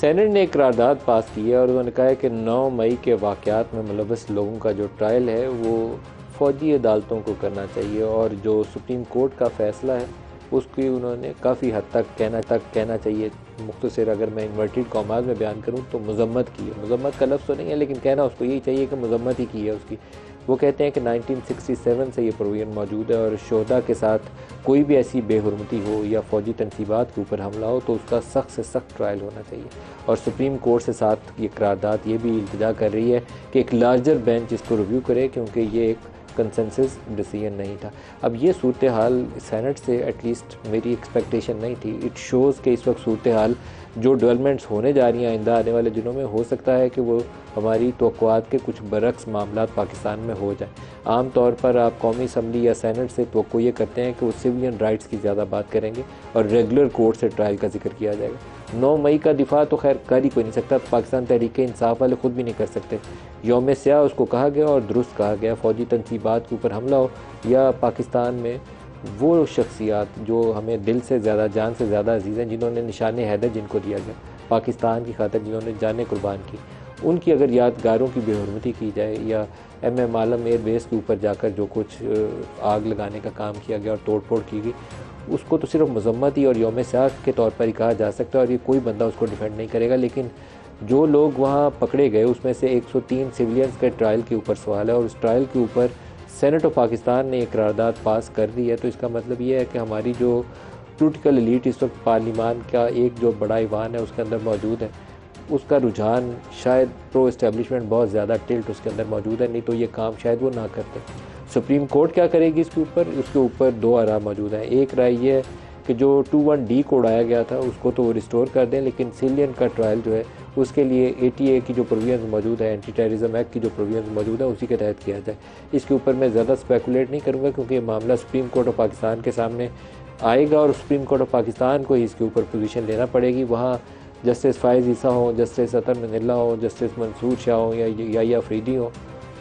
Senate ने एक करारदाद पास की है और उन्होंने कहा है कि 9 मई के वाक़यात में मुलव्वस लोगों का जो ट्रायल है वो फ़ौजी अदालतों को करना चाहिए, और जो सुप्रीम कोर्ट का फ़ैसला है उसकी उन्होंने काफ़ी हद तक कहना चाहिए, मुख्तसर अगर मैं इन्वर्टेड कॉमास में बयान करूँ तो मज़म्मत की है। मज़म्मत का लफ्ज़ तो नहीं है, लेकिन कहना उसको यही चाहिए कि मज़म्मत ही की है उसकी। वो कहते हैं कि 1967 से ये प्रोविज़न मौजूद है और शोहदा के साथ कोई भी ऐसी बेहुरमती हो या फ़ौजी तनसीबात के ऊपर हमला हो तो उसका सख्त से सख्त ट्रायल होना चाहिए। और सुप्रीम कोर्ट से साथ ये करारदाद ये भी इल्तिजा कर रही है कि एक लार्जर बेंच इसको रिव्यू करे, क्योंकि ये एक कंसेंसस डिसीजन नहीं था। अब ये सूरत हाल सेनेट से एटलीस्ट मेरी एक्सपेक्टेशन नहीं थी। इट शोज़ कि इस वक्त सूरत हाल जो डेवलपमेंट्स होने जा रही हैं आइंदा आने वाले दिनों में, हो सकता है कि वो हमारी तवक्कुआत के कुछ बरक्स मामला पाकिस्तान में हो जाए। आम तौर पर आप कौमी असम्बली या सेनेट से तवक्को ये करते हैं कि वो सिविलियन राइट्स की ज़्यादा बात करेंगे और रेगुलर कोर्ट से ट्रायल का जिक्र किया जाएगा। 9 मई का दिफा तो खैर कर ही कोई नहीं सकता, पाकिस्तान तहरीक इंसाफ वाले ख़ुद भी नहीं कर सकते। यौम स्याह उसको कहा गया और दुरुस्त कहा गया, फ़ौजी तनसीबात के ऊपर हमला हो या पाकिस्तान में वो शख्सियात जो हमें दिल से ज़्यादा, जान से ज़्यादा अजीज़ हैं, जिन्होंने निशान हैदर जिनको दिया गया पाकिस्तान की खातिर, जिन्होंने जानें कुर्बान की, उनकी अगर यादगारों की बेहुरमती की जाए या MM आलम एयरबेस के ऊपर जाकर जो कुछ आग लगाने का काम किया गया और तोड़ फोड़ की गई, उसको तो सिर्फ मज़म्मत ही और यौम स्याह के तौर पर ही कहा जा सकता है और ये कोई बंदा उसको डिफेंड नहीं करेगा। लेकिन जो लोग वहाँ पकड़े गए उसमें से 103 सिविलियंस के ट्रायल के ऊपर सवाल है और उस ट्रायल के ऊपर सेनेट ऑफ पाकिस्तान ने एक करारदाद पास कर दी है। तो इसका मतलब ये है कि हमारी जो पॉलिटिकल एलीट इस वक्त पार्लिमान का एक जो बड़ा ईवान है उसके अंदर मौजूद है, उसका रुझान शायद प्रो इस्टेब्लिशमेंट बहुत ज़्यादा टिल्ट उसके अंदर मौजूद है, नहीं तो ये काम शायद वो ना करते। सुप्रीम कोर्ट क्या करेगी इसके ऊपर, उसके ऊपर 2 आरा मौजूद हैं। एक राय ये है कि जो 21D को उड़ाया गया था उसको तो वो रिस्टोर कर दें, लेकिन सिविलियन का ट्रायल जो है उसके लिए ATA की जो प्रोविजन मौजूद है, एंटी टेररिज्म एक्ट की जो प्रोविजन मौजूद है, उसी के तहत किया जाए। इसके ऊपर मैं ज़्यादा स्पेकुलेट नहीं करूँगा क्योंकि ये मामला सुप्रीम कोर्ट ऑफ पाकिस्तान के सामने आएगा और सुप्रीम कोर्ट ऑफ पाकिस्तान को ही इसके ऊपर पोजीशन लेना पड़ेगी। वहाँ जस्टिस फ़ाइज़ ईसा हो, जस्टिस अतर मनिल्ला हो, जस्टिस मंसूर शाह हो या अफरीदी हो,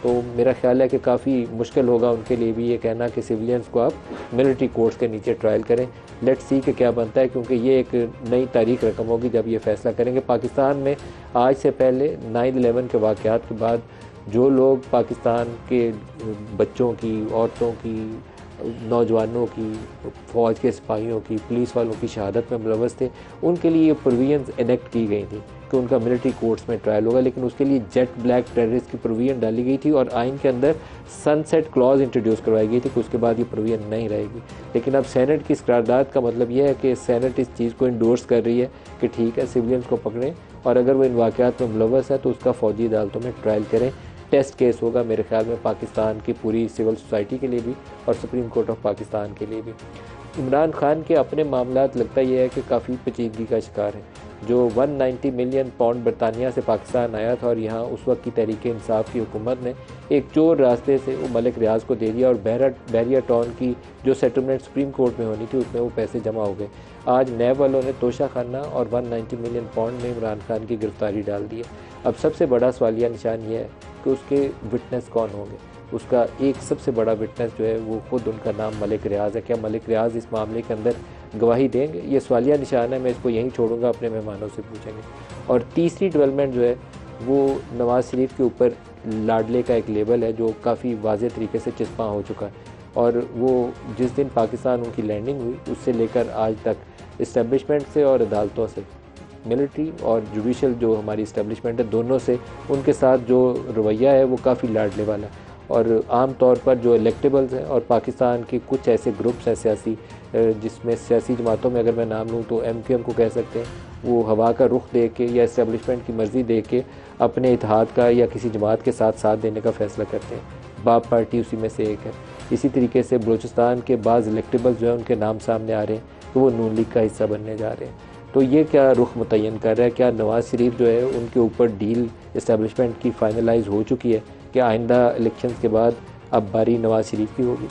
तो मेरा ख्याल है कि काफ़ी मुश्किल होगा उनके लिए भी ये कहना कि सिविलियंस को आप मिलिट्री कोर्ट्स के नीचे ट्रायल करें। लेट्स सी कि क्या बनता है, क्योंकि ये एक नई तारीख रकम होगी जब ये फ़ैसला करेंगे। पाकिस्तान में आज से पहले 9/11 के वाक़यात के बाद जो लोग पाकिस्तान के बच्चों की, औरतों की, नौजवानों की, फ़ौज के सिपाहियों की, पुलिस वालों की शहादत में मुलव्वस थे, उनके लिए ये प्रोविजंस इनेक्ट की गई थी कि उनका मिलिट्री कोर्ट्स में ट्रायल होगा, लेकिन उसके लिए जेट ब्लैक टेररिस्ट की प्रोविजन डाली गई थी और आइन के अंदर सनसेट क्लॉज इंट्रोड्यूस करवाई गई थी कि उसके बाद ये प्रोविजन नहीं रहेगी। लेकिन अब सेनेट की इस करारदाद का मतलब यह है कि सेनेट इस चीज़ को इंडोर्स कर रही है कि ठीक है, सिविलियंस को पकड़ें और अगर वो इन वाक़यात में मुलव्वस है तो उसका फ़ौजी अदालतों में ट्रायल करें। टेस्ट केस होगा मेरे ख्याल में पाकिस्तान की पूरी सिविल सोसाइटी के लिए भी और सुप्रीम कोर्ट ऑफ पाकिस्तान के लिए भी। इमरान खान के अपने मामलात लगता यह है कि काफ़ी पेचीदगी का शिकार है। जो 190 मिलियन पाउंड बरतानिया से पाकिस्तान आया था और यहाँ उस वक्त की तहरीक इंसाफ की हुकूमत ने एक चोर रास्ते से वो मलिक रियाज को दे दिया और बहरिया टाउन की जो सेटलमेंट सुप्रीम कोर्ट में होनी थी उसमें वो पैसे जमा हो गए। आज नैब वालों ने तोशा खाना और 190 मिलियन पाउंड में इमरान खान की गिरफ्तारी डाल दी है। अब सबसे बड़ा सवालिया निशान ये है कि उसके विटनेस कौन होंगे। उसका एक सबसे बड़ा विटनेस जो है वो ख़ुद उनका नाम मलिक रियाज़ है। क्या मलिक रियाज़ इस मामले के अंदर गवाही देंगे, ये सवालिया निशान है। मैं इसको यहीं छोड़ूंगा, अपने मेहमानों से पूछेंगे। और तीसरी डेवलपमेंट जो है वो नवाज़ शरीफ के ऊपर लाडले का एक लेबल है जो काफ़ी वाज़े तरीके से चिस्पा हो चुका है और वो जिस दिन पाकिस्तान उनकी लैंडिंग हुई उससे लेकर आज तक इस्टेब्लिशमेंट से और अदालतों से, मिलिट्री और जुडिशल जो हमारी इस्टेब्लिशमेंट है, दोनों से उनके साथ जो रवैया है वो काफ़ी लाडले वाला है। और आम तौर पर जो इलेक्टेबल्स हैं और पाकिस्तान के कुछ ऐसे ग्रुप्स हैं सियासी, जिसमें सियासी जमातों में अगर मैं नाम लूँ तो MQM को कह सकते हैं, वो हवा का रुख दे के या इस्टेब्लिशमेंट की मर्ज़ी दे के अपने इत्तेहाद का या किसी जमात के साथ देने का फ़ैसला करते हैं। बाप पार्टी उसी में से एक है। इसी तरीके से बलूचिस्तान के बाज़ इलेक्टेबल्स जो है उनके नाम सामने आ रहे हैं तो वो नून लीग का हिस्सा बनने जा रहे हैं। तो ये क्या रुख मुतय्यन कर रहा है, क्या नवाज़ शरीफ जो है उनके ऊपर डील इस्टेब्लिशमेंट की फाइनलाइज हो चुकी है कि आइंदा इलेक्शंस के बाद अब बारी नवाज़ शरीफ की होगी।